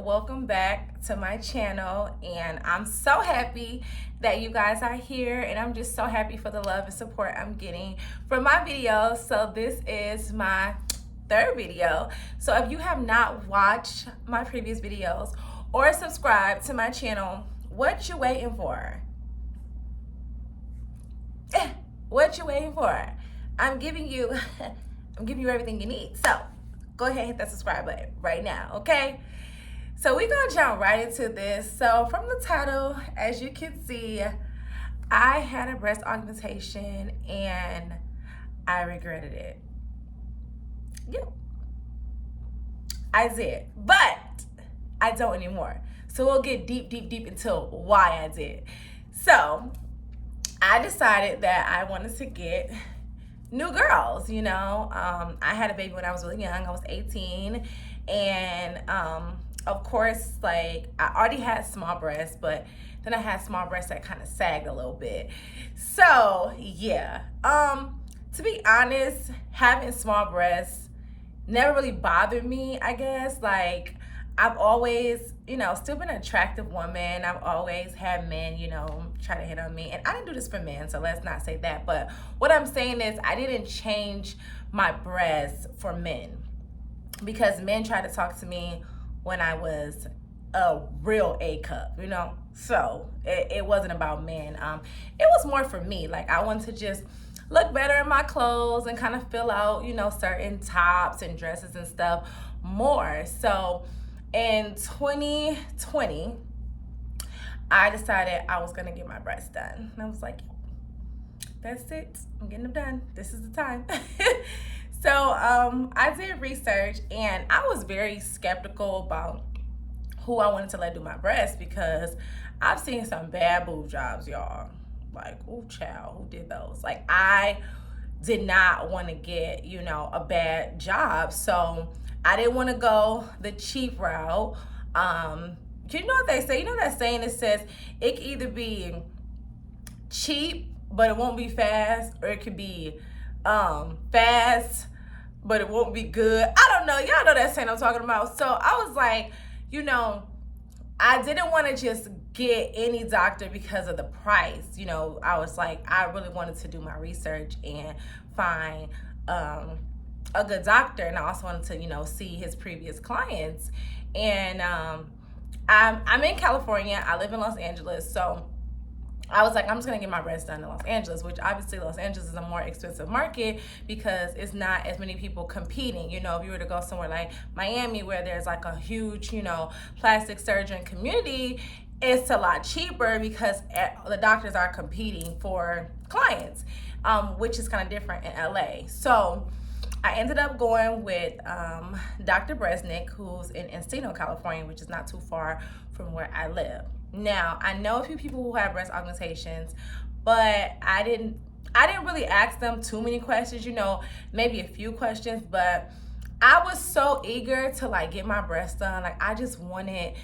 welcome back to my channel, and I'm so happy that you guys are here, and I'm just so happy for the love and support I'm getting from my videos. So this is my third video. So if you have not watched my previous videos or subscribed to my channel, what you waiting for? What you waiting for? I'm giving you everything you need. So go ahead and hit that subscribe button right now, okay? So we're gonna jump right into this. So from the title, as you can see, I had a breast augmentation and I regretted it. Yep, I did, but I don't anymore. So we'll get deep into why I did. So I decided that I wanted to get new girls, you know. I had a baby when I was really young. I was 18, and of course, like, I already had small breasts, but then I had small breasts that kind of sagged a little bit. So yeah, to be honest, having small breasts never really bothered me, I guess. Like, I've always, you know, still been an attractive woman. I've always had men, you know, try to hit on me. And I didn't do this for men, so let's not say that. But what I'm saying is I didn't change my breasts for men, because men tried to talk to me when I was a real A cup, you know? So it wasn't about men. It was more for me. Like, I wanted to just look better in my clothes and kind of fill out, you know, certain tops and dresses and stuff more. So in 2020, I decided I was gonna get my breasts done. And I was like, that's it, I'm getting them done. This is the time. So I did research, and I was very skeptical about who I wanted to let do my breasts, because I've seen some bad boob jobs, y'all. Like, oh child, who did those? Like, I did not want to get, you know, a bad job. So I didn't want to go the cheap route. You know what they say? You know that saying that says it can either be cheap, but it won't be fast, or it could be fast, but it won't be good. I don't know. Y'all know that saying I'm talking about. So I was like, you know, I didn't want to just get any doctor because of the price. You know, I was like, I really wanted to do my research and find a good doctor, and I also wanted to, you know, see his previous clients. And I'm in California. I live in Los Angeles, so I was like, I'm just gonna get my breasts done in Los Angeles, which obviously Los Angeles is a more expensive market because it's not as many people competing. You know, if you were to go somewhere like Miami, where there's like a huge, you know, plastic surgeon community, it's a lot cheaper because the doctors are competing for clients, which is kind of different in LA. So I ended up going with Dr. Bresnick, who's in Encino, California, which is not too far from where I live. Now, I know a few people who have breast augmentations, but I didn't really ask them too many questions, you know, maybe a few questions, but I was so eager to, like, get my breasts done. Like, I just wanted,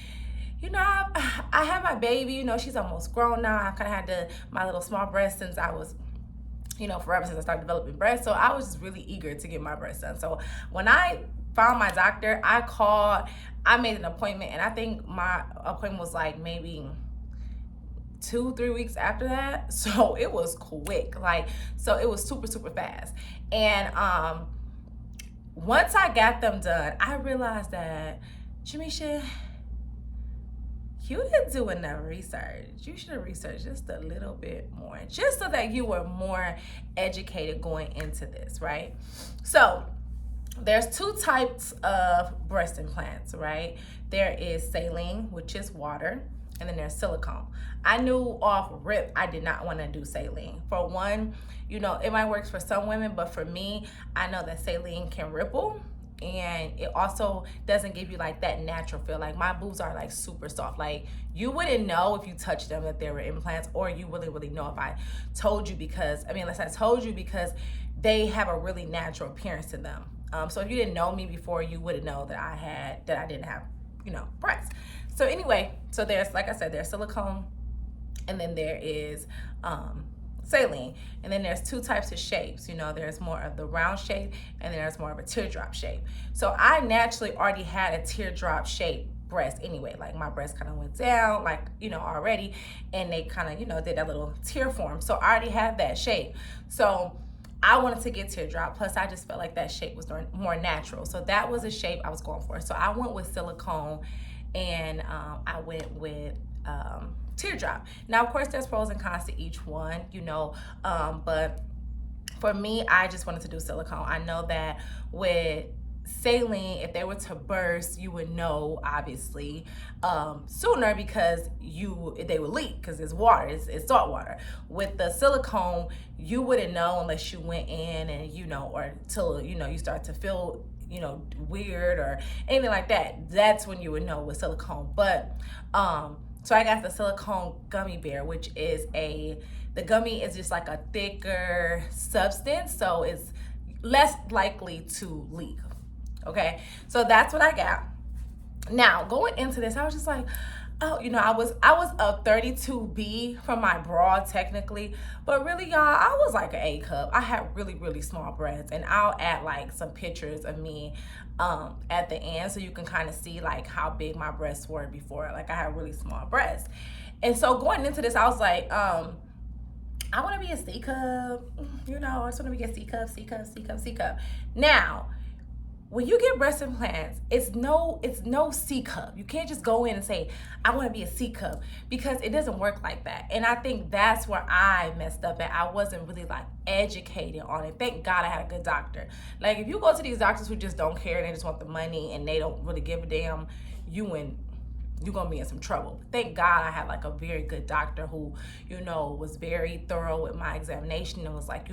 you know, I have my baby, you know, she's almost grown now. I kind of had my little small breasts since I was, you know, forever since I started developing breasts. So I was just really eager to get my breasts done. So when I found my doctor, I called, I made an appointment, and I think my appointment was like maybe 2-3 weeks after that. So it was quick, like, so it was super fast. And once I got them done, I realized that, Jamisha, you didn't do enough research. You should have researched just a little bit more, just so that you were more educated going into this, right? So there's two types of breast implants, right? There is saline, which is water, and then there's silicone. I knew off rip I did not want to do saline. For one, you know, it might work for some women, but for me, I know that saline can ripple, and it also doesn't give you like that natural feel. Like, my boobs are like super soft. Like, you wouldn't know if you touched them that they were implants, or you really know if I told you, because, I mean, unless I told you, because they have a really natural appearance to them. So if you didn't know me before, you wouldn't know that I didn't have, you know, breasts. So anyway, so there's, like I said, there's silicone, and then there is saline. And then there's two types of shapes. You know, there's more of the round shape and there's more of a teardrop shape. So I naturally already had a teardrop shape breast anyway. Like my breast kind of went down, like, already, and they kind of, did that little tear form. So I already had that shape. So I wanted to get teardrop. Plus, I just felt like that shape was more natural. So that was a shape I was going for. So I went with silicone, and I went with teardrop. Now, of course, there's pros and cons to each one, but for me, I just wanted to do silicone. I know that with saline, if they were to burst, you would know, obviously, sooner, because they would leak, because it's water, it's salt water. With the silicone, you wouldn't know unless you went in and, or till, you start to feel, weird or anything like that. That's when you would know with silicone. But so I got the silicone gummy bear, which is the gummy is just like a thicker substance, so it's less likely to leak. Okay, so that's what I got. Now, going into this, I was just like, oh, I was a 32B from my bra technically, but really, y'all, I was like an A cup. I had really, really small breasts, and I'll add like some pictures of me at the end so you can kind of see like how big my breasts were before. Like I had really small breasts, and so going into this, I was like, I want to be a C cup. I just want to be a C cup, C cup, C cup, C cup. Now, when you get breast implants, it's no C cup. You can't just go in and say, I want to be a C cup, because it doesn't work like that. And I think that's where I messed up at. I wasn't really like educated on it. Thank God I had a good doctor. Like if you go to these doctors who just don't care and they just want the money and they don't really give a damn, you're gonna be in some trouble. But thank God I had like a very good doctor who, was very thorough with my examination and was like,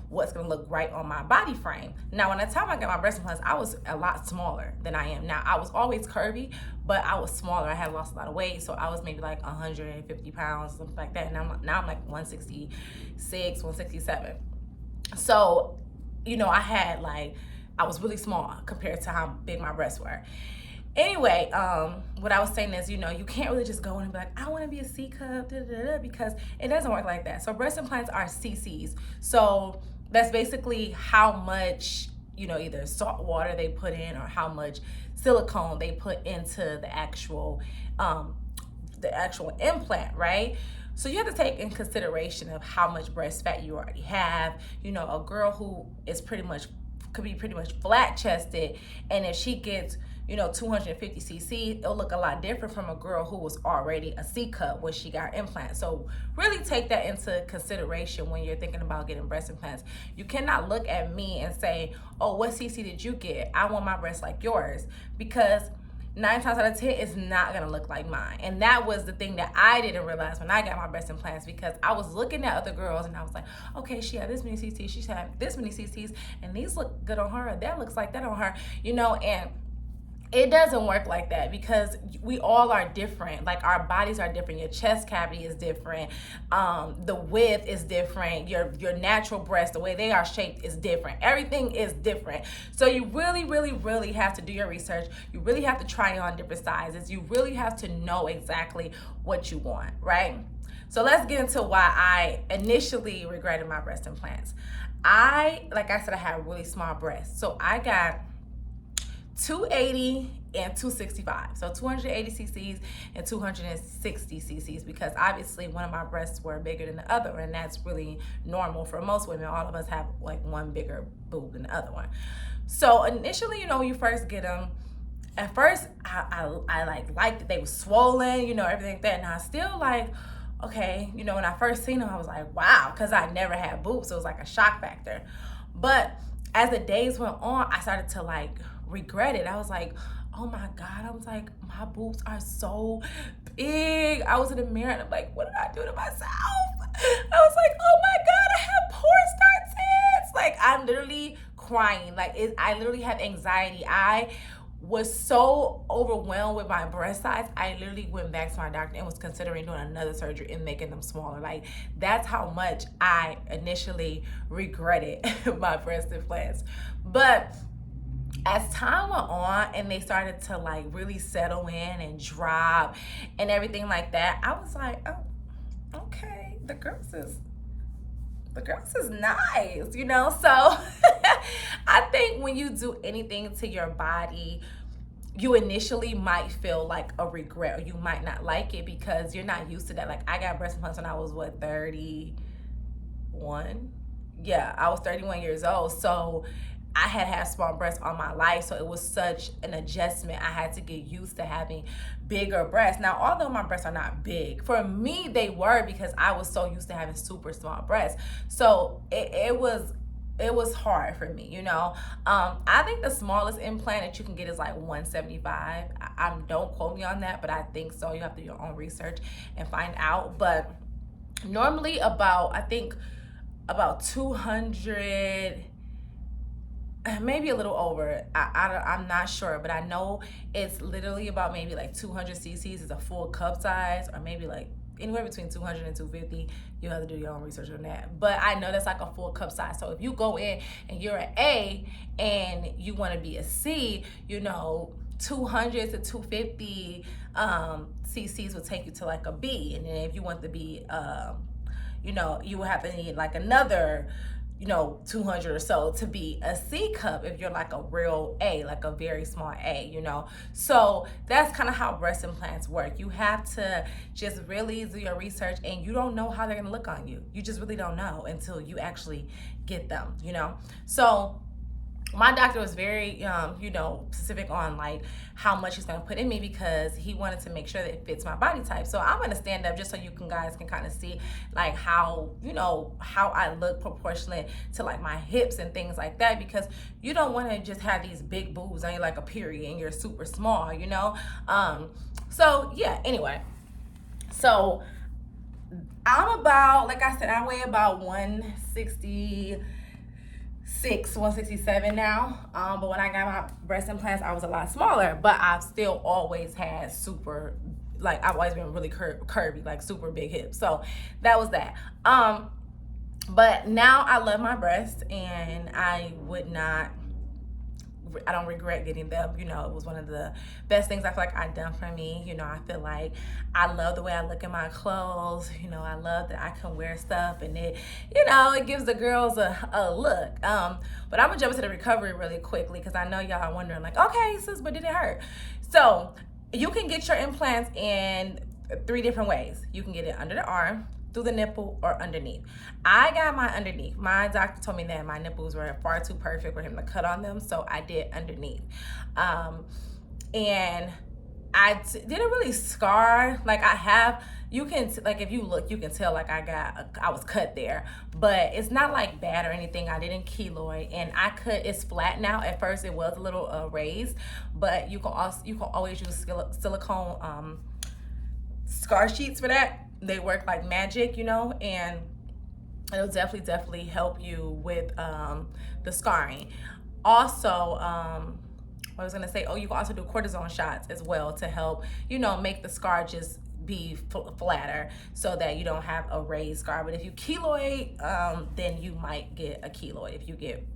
what's gonna look right on my body frame. Now, when the time I got my breast implants, I was a lot smaller than I am now. I was always curvy, but I was smaller. I had lost a lot of weight, so I was maybe like 150 pounds, something like that. And now I'm like 166, 167. So, I was really small compared to how big my breasts were. Anyway, what I was saying is, you can't really just go in and be like, I want to be a C cup, because it doesn't work like that. So breast implants are cc's. So that's basically how much, either salt water they put in or how much silicone they put into the actual implant, right? So you have to take in consideration of how much breast fat you already have. A girl who is could be pretty much flat chested, and if she gets 250 cc, it'll look a lot different from a girl who was already a C cup when she got implants. So really take that into consideration when you're thinking about getting breast implants. You cannot look at me and say, oh, what cc did you get? I want my breasts like yours, because 9 times out of 10 it's not gonna look like mine. And that was the thing that I didn't realize when I got my breast implants, because I was looking at other girls and I was like, okay, she had this many cc's, she had this many cc's, and these look good on her, and that looks like that on her, and it doesn't work like that, because we all are different. Like our bodies are different. Your chest cavity is different. The width is different. Your natural breasts, the way they are shaped, is different. Everything is different. So you really, really, really have to do your research. You really have to try on different sizes. You really have to know exactly what you want, right? So let's get into why I initially regretted my breast implants. Like I said, I had really small breasts. So I got 280 and 265, so 280 cc's and 260 cc's, because obviously one of my breasts were bigger than the other, and that's really normal for most women. All of us have like one bigger boob than the other one. So initially, when you first get them, at first I liked that they were swollen, everything like that, and I still like, okay, when I first seen them, I was like, wow, because I never had boobs, so it was like a shock factor. But as the days went on, I started to like regret it. I was like, oh my God, I was like, my boobs are so big. I was in the mirror and I'm like, what did I do to myself? I was like, oh my God, I have porn star tits. Like I'm literally crying. I literally have anxiety. I was so overwhelmed with my breast size, I literally went back to my doctor and was considering doing another surgery and making them smaller. Like that's how much I initially regretted my breast implants. But as time went on and they started to like really settle in and drop and everything like that, I was like, oh, okay, the girls is nice, So I think when you do anything to your body, you initially might feel like a regret, or you might not like it because you're not used to that. Like, I got breast implants when I was, what, 31? Yeah, I was 31 years old. So I had small breasts all my life, so it was such an adjustment. I had to get used to having bigger breasts. Now, although my breasts are not big, for me they were, because I was so used to having super small breasts. So it was hard for me, you know. I think the smallest implant that you can get is like 175. Don't quote me on that, but I think so. You have to do your own research and find out. But normally I think about 200, maybe a little over. I'm not sure, but I know it's literally about maybe like 200 cc's is a full cup size, or maybe like anywhere between 200 and 250. You have to do your own research on that, but I know that's like a full cup size. So if you go in and you're an A and you want to be a C, you know, 200 to 250 cc's will take you to like a B. And then if you want to be you know, you will have to need like another, you know, 200 or so to be a C cup if you're like a real A, like a very small A, you know. So that's kind of how breast implants work. You have to just really do your research, and you don't know how they're gonna look on you. You just really don't know until you actually get them, you know. So my doctor was very, you know, specific on like how much he's gonna put in me, because he wanted to make sure that it fits my body type. So I'm gonna stand up just so you guys can kind of see like how, you know, how I look proportionate to like my hips and things like that, because you don't want to just have these big boobs on you like a period and you're super small, you know. So yeah, anyway, so I'm about, like I said, I weigh about 167 now, but when I got my breast implants I was a lot smaller, but I've still always had super, like, I've always been really curvy, like super big hips. So that was that. But now I love my breasts, and I don't regret getting them. You know, it was one of the best things I feel like I've done for me. You know, I feel like I love the way I look in my clothes. You know, I love that I can wear stuff, and it, you know, it gives the girls a look. But I'm gonna jump into the recovery really quickly, because I know y'all are wondering like, okay, sis, but did it hurt? So you can get your implants in 3 different ways. You can get it under the arm, through the nipple, or underneath. I got my underneath. My doctor told me that my nipples were far too perfect for him to cut on them, so I did underneath. And I didn't really scar. Like, I have, you can, like, if you look, you can tell like I was cut there, but it's not like bad or anything. I didn't keloid, and it's flat now. At first it was a little raised, but you can always use silicone scar sheets for that. They work like magic, you know, and it'll definitely help you with the scarring. Also, what I was gonna say, you can also do cortisone shots as well to help, you know, make the scar just be flatter, so that you don't have a raised scar. But if you keloid, then you might get a keloid if you get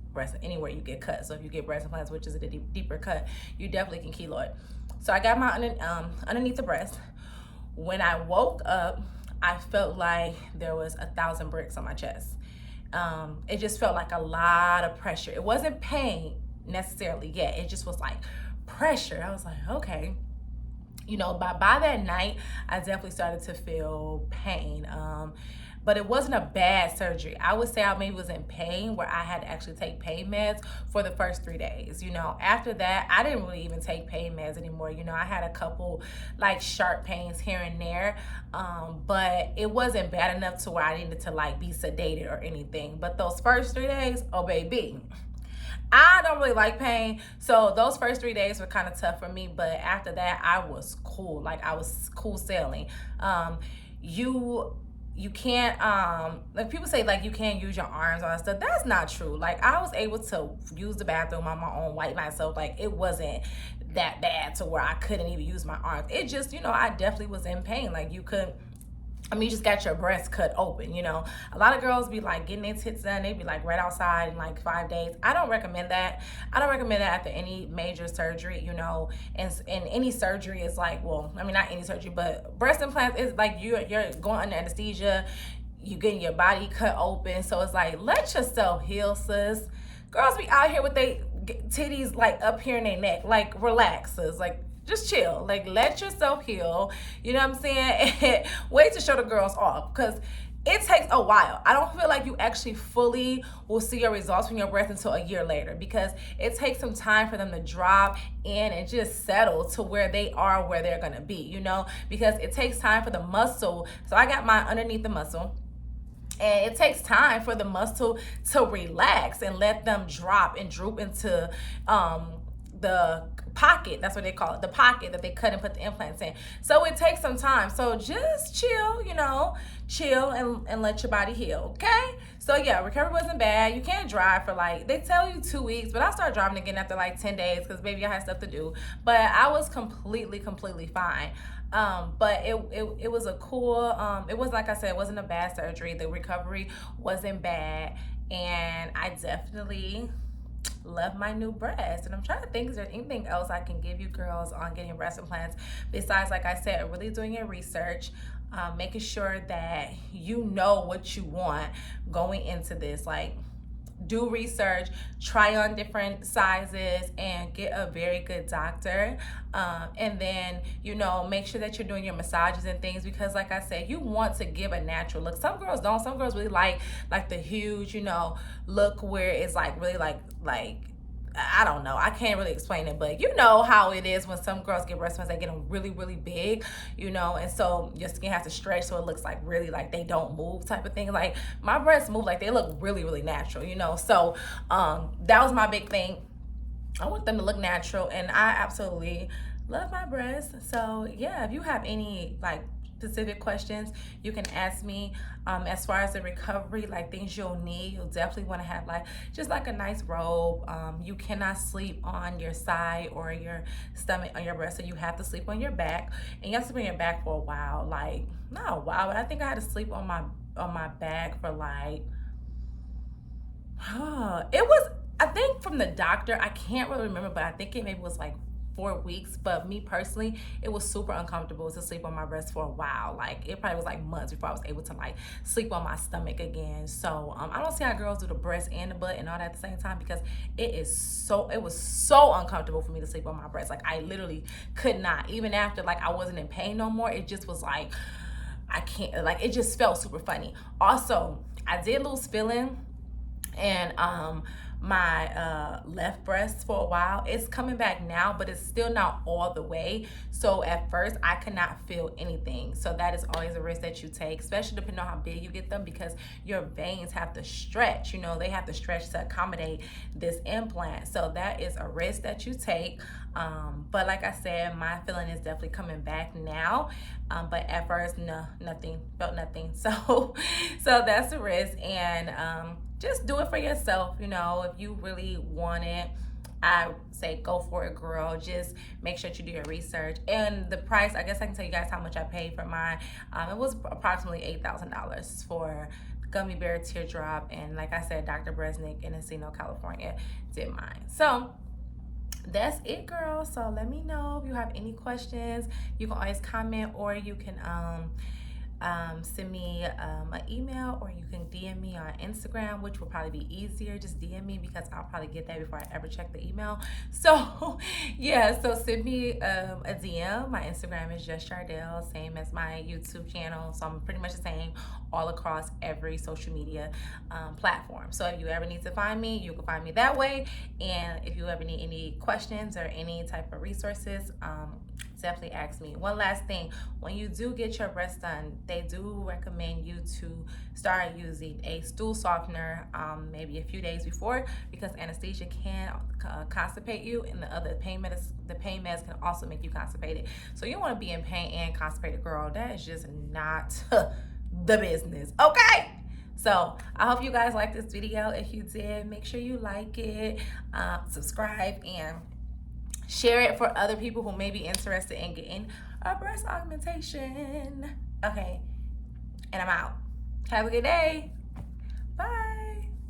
anywhere you get cut. So if you get breast implants, which is a deeper cut, you definitely can keloid. So I got my underneath the breast. When I woke up, I felt like there was 1,000 bricks on my chest. It just felt like a lot of pressure. It wasn't pain necessarily yet. It just was like pressure. I was like, okay. You know, by that night, I definitely started to feel pain. But it wasn't a bad surgery. I would say I maybe was in pain where I had to actually take pain meds for the first 3 days. You know, after that, I didn't really even take pain meds anymore. You know, I had a couple like sharp pains here and there, but it wasn't bad enough to where I needed to like be sedated or anything. But those first 3 days, oh baby, I don't really like pain, so those first 3 days were kind of tough for me. But after that, I was cool. Like, I was cool sailing. You can't, like, people say like you can't use your arms on stuff. That's not true. Like, I was able to use the bathroom on my own, wipe myself. Like, it wasn't that bad to where I couldn't even use my arms. It just, you know, I definitely was in pain. Like, you just got your breast cut open, you know. A lot of girls be like getting their tits done. They be like right outside in like 5 days. I don't recommend that. I don't recommend that after any major surgery, you know. And any surgery is like, well, I mean, not any surgery, but breast implants is like you're going under anesthesia. You getting your body cut open. So it's like, let yourself heal, sis. Girls be out here with they titties like up here in their neck. Like, relax, sis. Like, just chill. Like, let yourself heal. You know what I'm saying? And wait to show the girls off, because it takes a while. I don't feel like you actually fully will see your results from your breasts until a year later, because it takes some time for them to drop in and just settle to where they are, where they're gonna be, you know, because it takes time for the muscle. So I got mine underneath the muscle, and it takes time for the muscle to relax and let them drop and droop into the pocket. That's what they call it, the pocket that they cut and put the implants in. So it takes some time. So just chill, you know, chill and let your body heal, okay? So yeah, recovery wasn't bad. You can't drive for like, they tell you 2 weeks, but I started driving again after like 10 days because baby, I had stuff to do. But I was completely fine. But it was a cool, it was, like I said, it wasn't a bad surgery. The recovery wasn't bad, and I definitely love my new breasts. And I'm trying to think, is there anything else I can give you girls on getting breast implants besides, like I said, really doing your research, making sure that you know what you want going into this. Like, do research, try on different sizes, and get a very good doctor. And then, you know, make sure that you're doing your massages and things, because like I said, you want to give a natural look. Some girls don't. Some girls really like the huge, you know, look where it's like really like I don't know. I can't really explain it, but you know how it is when some girls get breast implants, they get them really big, you know, and so your skin has to stretch so it looks like really like they don't move type of thing. Like, my breasts move, like they look really natural, you know. So that was my big thing. I want them to look natural, and I absolutely love my breasts. So yeah, if you have any like specific questions, you can ask me. As far as the recovery, like things you'll need, you'll definitely want to have like just like a nice robe. You cannot sleep on your side or your stomach on your breast, so you have to sleep on your back, and you have to sleep on your back for a while. Like, not a while, but I think I had to sleep on my back for like it was, I think from the doctor, I can't really remember, but I think it maybe was like 4 weeks. But me personally, it was super uncomfortable to sleep on my breast for a while. Like, it probably was like months before I was able to like sleep on my stomach again. So I don't see how girls do the breast and the butt and all that at the same time, because it was so uncomfortable for me to sleep on my breast. Like, I literally could not, even after like I wasn't in pain no more. It just was like, I can't, like, it just felt super funny. Also, I did lose feeling and my left breast for a while. It's coming back now, but it's still not all the way. So at first I could not feel anything. So that is always a risk that you take, especially depending on how big you get them, because your veins have to stretch, you know, they have to stretch to accommodate this implant. So that is a risk that you take. But like I said, my feeling is definitely coming back now. But at first, felt nothing. So that's the risk. And just do it for yourself. You know, if you really want it, I say go for it, girl. Just make sure that you do your research. And the price, I guess I can tell you guys how much I paid for mine. It was approximately $8,000 for Gummy Bear Teardrop. And like I said, Dr. Bresnik in Encino, California did mine. So that's it, girl. So let me know if you have any questions. You can always comment, or you can send me an email, or you can DM me on Instagram, which will probably be easier. Just DM me, because I'll probably get that before I ever check the email. So yeah, so send me a DM. My Instagram is Just Chardell, same as my YouTube channel. So I'm pretty much the same all across every social media platform. So if you ever need to find me, you can find me that way. And if you ever need any questions or any type of resources, definitely ask me. One last thing, when you do get your breasts done, they do recommend you to start using a stool softener maybe a few days before, because anesthesia can constipate you, and the pain meds can also make you constipated. So you don't want to be in pain and constipated, girl. That is just not the business, okay? So I hope you guys liked this video. If you did, make sure you like it, subscribe, and share it for other people who may be interested in getting a breast augmentation. Okay, and I'm out. Have a good day. Bye.